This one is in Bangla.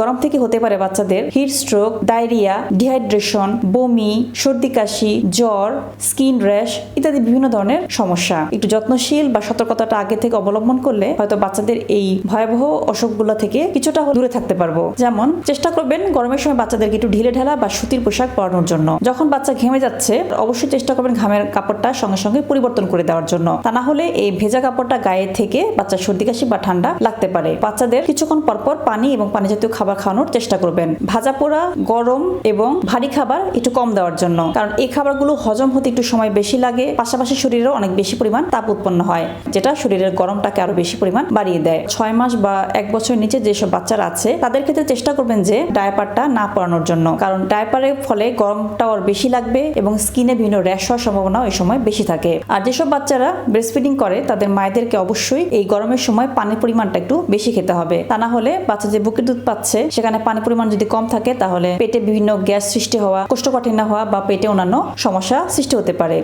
গরম থেকে হতে পারে বাচ্চাদের হিট স্ট্রোক, ডায়রিয়া, ডিহাইড্রেশন, বমি, সর্দি কাশি, জ্বর, স্কিন র্যাশ ইত্যাদি বিভিন্ন ধরনের সমস্যা। একটু যত্নশীল বা সতর্কতাটা আগে থেকে অবলম্বন করলে হয়তো বাচ্চাদের এই ভয়াবহ অসুখগুলো থেকে কিছুটা দূরে থাকতে পারবো। যেমন চেষ্টা করবেন গরমের সময় বাচ্চাদেরকে একটু ঢিলে ঢালা বা সুতির পোশাক পরানোর জন্য। যখন বাচ্চা ঘেমে যাচ্ছে অবশ্যই চেষ্টা করবেন ঘামের কাপড়টা সঙ্গে সঙ্গে পরিবর্তন করে দেওয়ার জন্য। তা না হলে এই ভেজা কাপড়টা গায়ে থেকে বাচ্চার সর্দি কাশি বা ঠান্ডা লাগতে পারে। বাচ্চাদের কিছুক্ষণ পরপর পানি এবং পানি জাতীয় খাবার খাওয়ানোর চেষ্টা করবেন। ভাজা পোড়া, গরম এবং ভারী খাবার একটু কম দেওয়ার জন্য, কারণ এই খাবারগুলো হজম হতে একটু সময় বেশি লাগে, পাশাপাশি শরীরেও অনেক বেশি পরিমাণ তাপ উৎপন্ন হয়, যেটা শরীরের গরমটাকে আরো বেশি পরিমাণ বাড়িয়ে দেয়। 6 মাস বা 1 বছর নিচে যেসব বাচ্চারা আছে তাদের ক্ষেত্রে চেষ্টা করবেন যে ডায়াপারটা না পরানোর জন্য, কারণ ডায়াপারের ফলে গরমটাও আর বেশি লাগবে এবং স্কিনে বিভিন্ন র্যাশ হওয়ার সম্ভাবনাও এই সময় বেশি থাকে। আর যেসব বাচ্চারা ব্রেস্টফিডিং করে তাদের মায়েদেরকে অবশ্যই এই গরমের সময় পানির পরিমাণটা একটু বেশি খেতে হবে। তা না হলে বাচ্চা যে বুকের দুধ পাচ্ছে সেখানে পানির পরিমাণ যদি কম থাকে তাহলে পেটে বিভিন্ন গ্যাস সৃষ্টি হওয়া, কোষ্ঠকাঠিন্য হওয়া বা পেটে অন্যান্য সমস্যা সৃষ্টি হতে পারে।